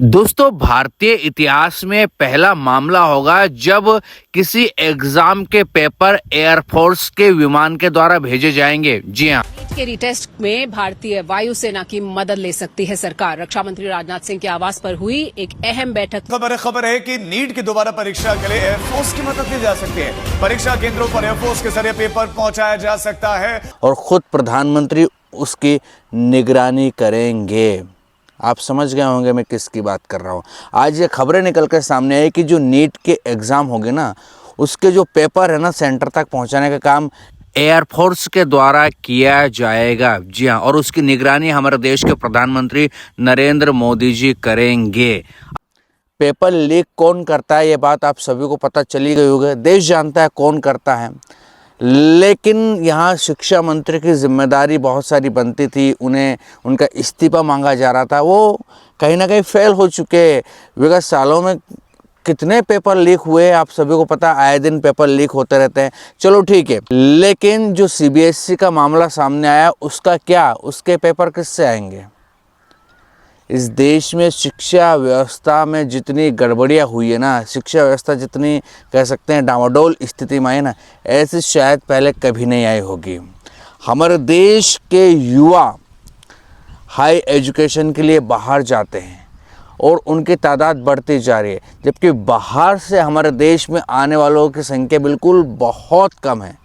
दोस्तों, भारतीय इतिहास में पहला मामला होगा जब किसी एग्जाम के पेपर एयरफोर्स के विमान के द्वारा भेजे जाएंगे। जी हाँ, नीट के रिटेस्ट में भारतीय वायुसेना की मदद ले सकती है सरकार। रक्षा मंत्री राजनाथ सिंह के आवास पर हुई एक अहम बैठक। खबर है कि नीट की दोबारा परीक्षा के लिए एयरफोर्स की मदद ली जा सकती है। परीक्षा केंद्रों पर एयरफोर्स के जरिए पेपर पहुंचाया जा सकता है और खुद प्रधानमंत्री उसकी निगरानी करेंगे। आप समझ गए होंगे मैं किसकी बात कर रहा हूँ। आज ये खबरें निकल कर सामने आई कि जो नीट के एग्ज़ाम होंगे ना, उसके जो पेपर है ना, सेंटर तक पहुँचाने का काम एयरफोर्स के द्वारा किया जाएगा। जी हाँ, और उसकी निगरानी हमारे देश के प्रधानमंत्री नरेंद्र मोदी जी करेंगे। पेपर लीक कौन करता है, ये बात आप सभी को पता चली गई होगी। देश जानता है कौन करता है, लेकिन यहाँ शिक्षा मंत्री की जिम्मेदारी बहुत सारी बनती थी। उन्हें उनका इस्तीफा मांगा जा रहा था, वो कहीं ना कहीं फेल हो चुके। विगत सालों में कितने पेपर लीक हुए आप सभी को पता, आए दिन पेपर लीक होते रहते हैं। चलो ठीक है, लेकिन जो सीबीएसई का मामला सामने आया उसका क्या, उसके पेपर किससे आएंगे? इस देश में शिक्षा व्यवस्था में जितनी गड़बड़ियाँ हुई है ना, शिक्षा व्यवस्था जितनी कह सकते हैं डामाडोल स्थिति में है ना, ऐसी शायद पहले कभी नहीं आई होगी। हमारे देश के युवा हाई एजुकेशन के लिए बाहर जाते हैं और उनकी तादाद बढ़ती जा रही है, जबकि बाहर से हमारे देश में आने वालों की संख्या बिल्कुल बहुत कम है।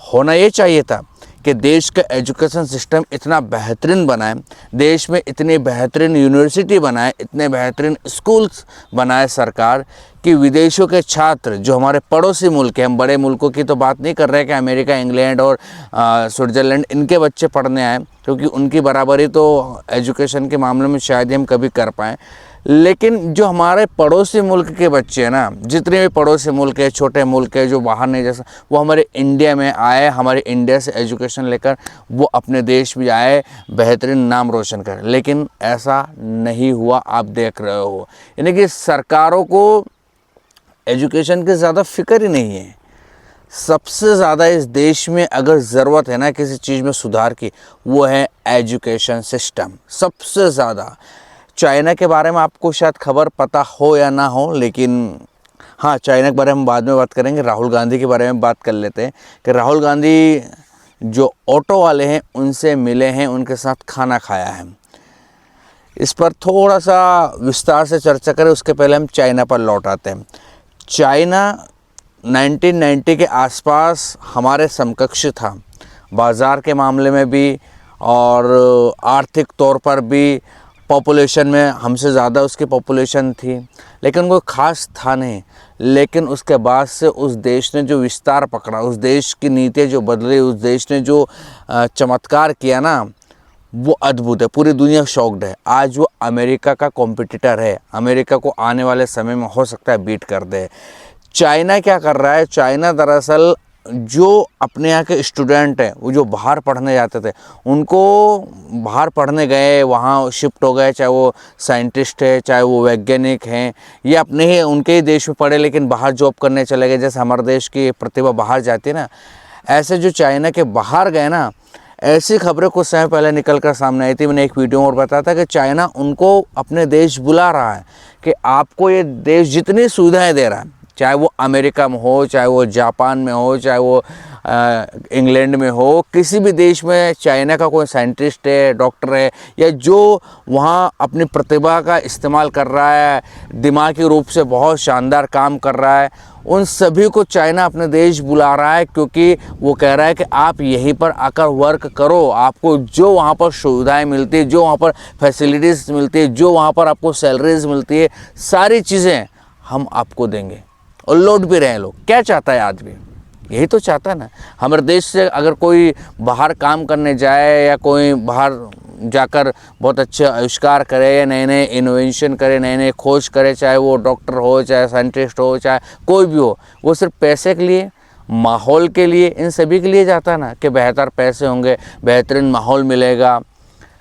होना ये चाहिए था कि देश का एजुकेशन सिस्टम इतना बेहतरीन बनाए, देश में इतनी बेहतरीन यूनिवर्सिटी बनाए, इतने बेहतरीन स्कूल्स बनाए सरकार, कि विदेशों के छात्र जो हमारे पड़ोसी मुल्क हैं, हम बड़े मुल्कों की तो बात नहीं कर रहे हैं कि अमेरिका, इंग्लैंड और स्विट्ज़रलैंड, इनके बच्चे पढ़ने आए, क्योंकि उनकी बराबरी तो एजुकेशन के मामले में शायद ही हम कभी कर पाएँ। लेकिन जो हमारे पड़ोसी मुल्क के बच्चे हैं ना, जितने भी पड़ोसी मुल्क है, छोटे मुल्क है जो बाहर नहीं जैसा, वो हमारे इंडिया में आए, हमारे इंडिया से एजुकेशन लेकर वो अपने देश भी आए, बेहतरीन नाम रोशन करें। लेकिन ऐसा नहीं हुआ, आप देख रहे हो। यानी कि सरकारों को एजुकेशन की ज़्यादा फिक्र ही नहीं है। सबसे ज़्यादा इस देश में अगर ज़रूरत है ना किसी चीज़ में सुधार की, वो है एजुकेशन सिस्टम। सबसे ज़्यादा चाइना के बारे में आपको शायद खबर पता हो या ना हो, लेकिन हाँ, चाइना के बारे में बाद में बात करेंगे। राहुल गांधी के बारे में बात कर लेते हैं कि राहुल गांधी जो ऑटो वाले हैं उनसे मिले हैं, उनके साथ खाना खाया है। इस पर थोड़ा सा विस्तार से चर्चा करें, उसके पहले हम चाइना पर लौट आते हैं। चाइना 1990 के आसपास हमारे समकक्ष था, बाज़ार के मामले में भी और आर्थिक तौर पर भी। पॉपुलेशन में हमसे ज़्यादा उसकी पॉपुलेशन थी, लेकिन कोई ख़ास था नहीं। लेकिन उसके बाद से उस देश ने जो विस्तार पकड़ा, उस देश की नीतियाँ जो बदली, उस देश ने जो चमत्कार किया ना, वो अद्भुत है। पूरी दुनिया शॉक्ड है। आज वो अमेरिका का कॉम्पिटिटर है, अमेरिका को आने वाले समय में हो सकता है बीट कर दे। चाइना क्या कर रहा है? चाइना दरअसल जो अपने यहाँ के स्टूडेंट हैं, वो जो बाहर पढ़ने जाते थे, उनको बाहर पढ़ने गए, वहाँ शिफ्ट हो गए, चाहे वो साइंटिस्ट है, चाहे वो वैज्ञानिक हैं, या अपने ही उनके ही देश में पढ़े लेकिन बाहर जॉब करने चले गए। जैसे हमारे देश की प्रतिभा बाहर जाती है ना, ऐसे जो चाइना के बाहर गए ना, ऐसी खबरें कुछ समय पहले निकल कर सामने आई थी। मैंने एक वीडियो में और बताया था कि चाइना उनको अपने देश बुला रहा है कि आपको ये देश जितनी सुविधाएँ दे रहा है, चाहे वो अमेरिका में हो, चाहे वो जापान में हो, चाहे वो इंग्लैंड में हो, किसी भी देश में चाइना का कोई साइंटिस्ट है, डॉक्टर है, या जो वहाँ अपनी प्रतिभा का इस्तेमाल कर रहा है, दिमागी रूप से बहुत शानदार काम कर रहा है, उन सभी को चाइना अपने देश बुला रहा है, क्योंकि वो कह रहा है कि आप यहीं पर आकर वर्क करो, आपको जो वहाँ पर सुविधाएं मिलती है, जो वहाँ पर फैसिलिटीज़ मिलती है, जो वहाँ पर आपको सैलरीज मिलती है, सारी चीज़ें हम आपको देंगे। और लौट भी रहे हैं लोग। क्या चाहता है आदमी? यही तो चाहता है ना। हमारे देश से अगर कोई बाहर काम करने जाए, या कोई बाहर जाकर बहुत अच्छे आविष्कार करे, या नए नए इनोवेशन करे, नए नए खोज करे, चाहे वो डॉक्टर हो, चाहे साइंटिस्ट हो, चाहे कोई भी हो, वो सिर्फ पैसे के लिए, माहौल के लिए, इन सभी के लिए जाता है ना, कि बेहतर पैसे होंगे, बेहतरीन माहौल मिलेगा।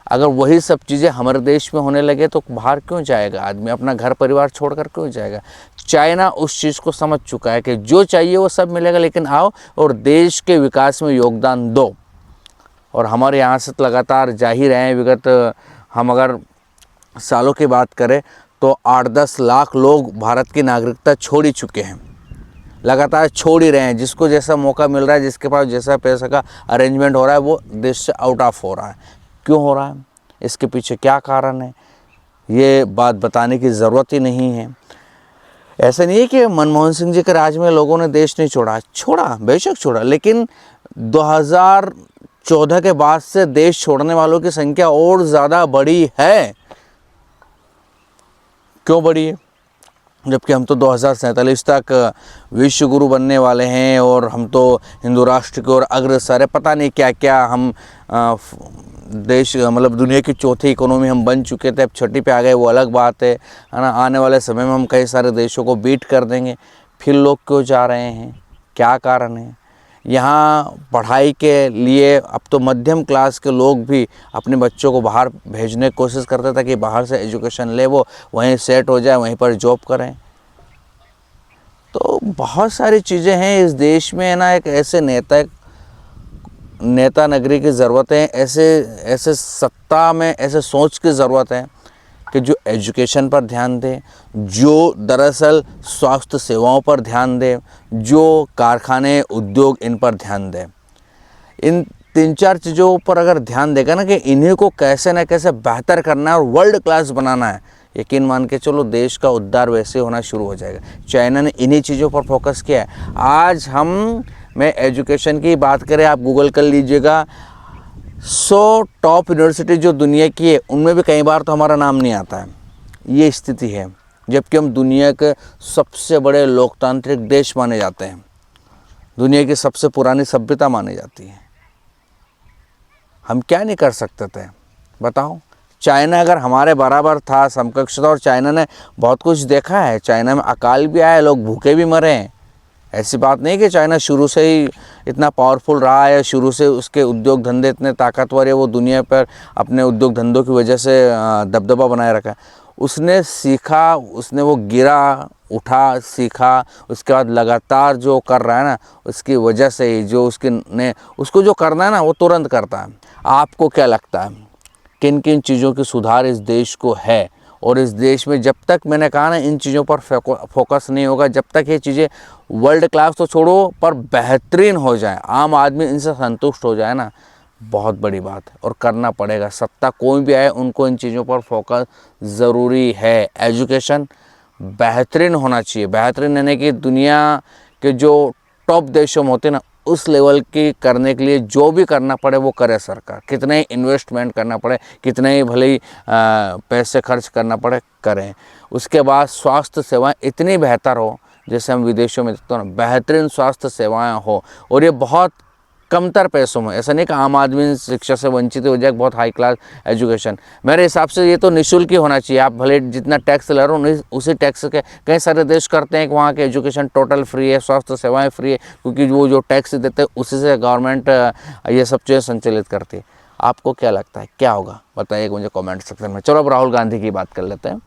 अगर वही सब चीज़ें हमारे देश में होने लगे तो बाहर क्यों जाएगा आदमी? अपना घर परिवार छोड़कर क्यों जाएगा? चाइना उस चीज़ को समझ चुका है कि जो चाहिए वो सब मिलेगा, लेकिन आओ और देश के विकास में योगदान दो। और हमारे यहाँ से तो लगातार जा ही रहे हैं। विगत हम अगर सालों की बात करें तो 8-10 लाख लोग भारत की नागरिकता छोड़ ही चुके हैं, लगातार छोड़ ही रहे हैं। जिसको जैसा मौका मिल रहा है, जिसके पास जैसा पैसा का अरेंजमेंट हो रहा है, वो देश से आउट ऑफ हो रहा है। क्यों हो रहा है, इसके पीछे क्या कारण है, ये बात बताने की ज़रूरत ही नहीं है। ऐसा नहीं है कि मनमोहन सिंह जी के राज में लोगों ने देश नहीं छोड़ा, बेशक छोड़ा, लेकिन 2014 के बाद से देश छोड़ने वालों की संख्या और ज़्यादा बढ़ी है। क्यों बढ़ी है, जबकि हम तो 2047 तक विश्व गुरु बनने वाले हैं और हम तो हिंदू राष्ट्र की ओर अग्रसर है। पता नहीं क्या क्या हम देश, मतलब दुनिया की चौथी इकोनॉमी हम बन चुके थे, अब छठी पे आ गए, वो अलग बात है ना। आने वाले समय में हम कई सारे देशों को बीट कर देंगे। फिर लोग क्यों जा रहे हैं, क्या कारण है? यहाँ पढ़ाई के लिए अब तो मध्यम क्लास के लोग भी अपने बच्चों को बाहर भेजने की कोशिश करते थे कि बाहर से एजुकेशन ले, वो वहीं सेट हो जाए, वहीं पर जॉब करें। तो बहुत सारी चीज़ें हैं इस देश में, है ना। एक ऐसे नेता नगरी की ज़रूरत है, ऐसे सत्ता में ऐसे सोच की ज़रूरत है कि जो एजुकेशन पर ध्यान दे, जो दरअसल स्वास्थ्य सेवाओं पर ध्यान दे, जो कारखाने उद्योग इन पर ध्यान दे। इन 3-4 चीज़ों पर अगर ध्यान देगा ना कि इन्हीं को कैसे ना कैसे बेहतर करना है और वर्ल्ड क्लास बनाना है, यकीन मान के चलो देश का उद्धार वैसे होना शुरू हो जाएगा। चाइना ने इन्हीं चीज़ों पर फोकस किया है। आज मैं एजुकेशन की बात करें, आप गूगल कर लीजिएगा, 100 टॉप यूनिवर्सिटी जो दुनिया की है, उनमें भी कई बार तो हमारा नाम नहीं आता है। ये स्थिति है, जबकि हम दुनिया के सबसे बड़े लोकतांत्रिक देश माने जाते हैं, दुनिया की सबसे पुरानी सभ्यता मानी जाती है। हम क्या नहीं कर सकते थे, बताओ। चाइना अगर हमारे बराबर था, समकक्ष था, और चाइना ने बहुत कुछ देखा है। चाइना में अकाल भी आया, लोग भूखे भी मरे हैं। ऐसी बात नहीं कि चाइना शुरू से ही इतना पावरफुल रहा है, शुरू से उसके उद्योग धंधे इतने ताकतवर है, वो दुनिया पर अपने उद्योग धंधों की वजह से दबदबा बनाए रखा है। उसने सीखा, उसने वो गिरा, उठा, सीखा, उसके बाद लगातार जो कर रहा है ना, उसकी वजह से ही जो उसको जो करना है ना, वो तुरंत करता है। आपको क्या लगता है किन किन चीज़ों की सुधार इस देश को है? और इस देश में जब तक, मैंने कहा ना, इन चीज़ों पर फोकस नहीं होगा, जब तक ये चीज़ें वर्ल्ड क्लास तो छोड़ो पर बेहतरीन हो जाए, आम आदमी इनसे संतुष्ट हो जाए ना, बहुत बड़ी बात है। और करना पड़ेगा, सत्ता कोई भी आए, उनको इन चीज़ों पर फोकस ज़रूरी है। एजुकेशन बेहतरीन होना चाहिए, बेहतरीन यानी कि दुनिया के जो टॉप देशों में होते ना, उस लेवल की करने के लिए जो भी करना पड़े वो करे सरकार। कितने ही इन्वेस्टमेंट करना पड़े, कितने ही भले ही पैसे खर्च करना पड़े, करें। उसके बाद स्वास्थ्य सेवाएं इतनी बेहतर हो, जैसे हम विदेशों में देखते हो ना, बेहतरीन स्वास्थ्य सेवाएं हो, और ये बहुत कमतर पैसों में। ऐसा नहीं कि आम आदमी शिक्षा से वंचित हो जाए, बहुत हाई क्लास एजुकेशन। मेरे हिसाब से ये तो निःशुल्क ही होना चाहिए। आप भले जितना टैक्स ले रहे हो, उसी टैक्स के कई सारे देश करते हैं कि वहाँ के एजुकेशन टोटल फ्री है, स्वास्थ्य सेवाएं फ्री है, क्योंकि वो जो टैक्स देते हैं उसी से गवर्नमेंट ये सब चीज़ें संचालित करती है। आपको क्या लगता है, क्या होगा, बताइए मुझे कॉमेंट सेक्शन में। चलो अब राहुल गांधी की बात कर लेते हैं।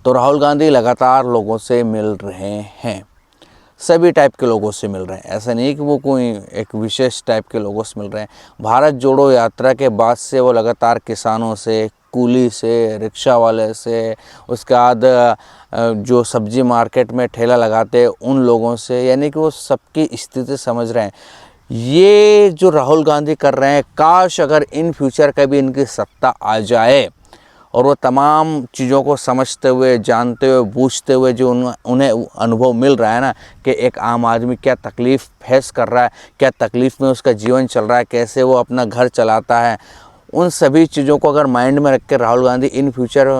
तो राहुल गांधी लगातार लोगों से मिल रहे हैं, सभी टाइप के लोगों से मिल रहे हैं। ऐसा नहीं कि वो कोई एक विशेष टाइप के लोगों से मिल रहे हैं। भारत जोड़ो यात्रा के बाद से वो लगातार किसानों से, कूली से, रिक्शा वाले से, उसके बाद जो सब्जी मार्केट में ठेला लगाते हैं उन लोगों से, यानी कि वो सबकी स्थिति समझ रहे हैं। ये जो राहुल गांधी कर रहे हैं, काश अगर इन फ्यूचर कभी इनकी सत्ता आ जाए और वो तमाम चीज़ों को समझते हुए, जानते हुए, बूझते हुए जो उन्हें अनुभव मिल रहा है ना, कि एक आम आदमी क्या तकलीफ़ फेस कर रहा है, क्या तकलीफ़ में उसका जीवन चल रहा है, कैसे वो अपना घर चलाता है, उन सभी चीज़ों को अगर माइंड में रख के राहुल गांधी इन फ्यूचर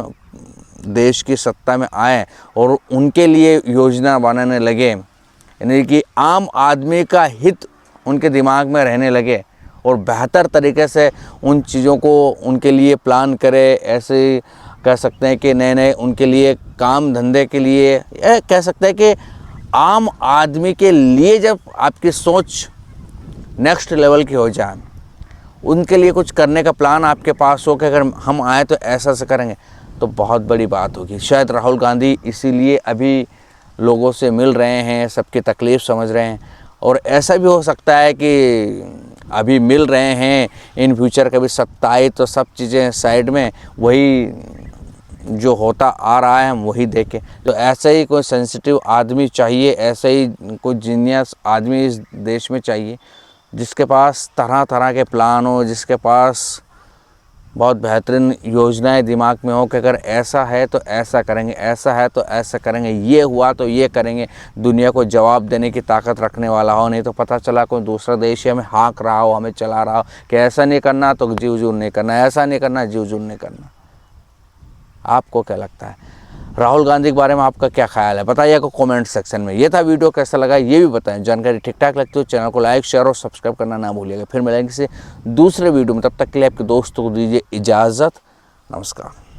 देश की सत्ता में आए और उनके लिए योजना बनाने लगे, यानी कि आम आदमी का हित उनके दिमाग में रहने लगे और बेहतर तरीके से उन चीज़ों को उनके लिए प्लान करे। ऐसे कह सकते हैं कि नए नए उनके लिए काम धंधे के लिए, कह सकते हैं कि आम आदमी के लिए जब आपकी सोच नेक्स्ट लेवल की हो जाए, उनके लिए कुछ करने का प्लान आपके पास हो कि अगर हम आए तो ऐसा से करेंगे, तो बहुत बड़ी बात होगी। शायद राहुल गांधी इसीलिए अभी लोगों से मिल रहे हैं, सबकी तकलीफ़ समझ रहे हैं। और ऐसा भी हो सकता है कि अभी मिल रहे हैं, इन फ्यूचर कभी सत्ता आई तो सब चीज़ें साइड में, वही जो होता आ रहा है हम वही देखें। तो ऐसे ही कोई सेंसिटिव आदमी चाहिए, ऐसे ही कोई जीनियस आदमी इस देश में चाहिए जिसके पास तरह तरह के प्लान हो, जिसके पास बहुत बेहतरीन योजनाएं दिमाग में हो कि अगर ऐसा है तो ऐसा करेंगे, ऐसा है तो ऐसा करेंगे, ये हुआ तो ये करेंगे। दुनिया को जवाब देने की ताकत रखने वाला हो, नहीं तो पता चला कोई दूसरा देश हमें हाँक रहा हो, हमें चला रहा हो कि ऐसा नहीं करना तो जीव जून नहीं करना, ऐसा नहीं करना जीव जून नहीं करना। आपको क्या लगता है? राहुल गांधी के बारे में आपका क्या ख्याल है? बताइएगा कमेंट सेक्शन में। ये था वीडियो, कैसा लगा ये भी बताएं। जानकारी ठीक ठाक लगती हो चैनल को लाइक शेयर और सब्सक्राइब करना ना भूलिएगा। फिर मिलेंगे किसी दूसरे वीडियो में, तब तक के लिए आपके दोस्तों को दीजिए इजाज़त। नमस्कार।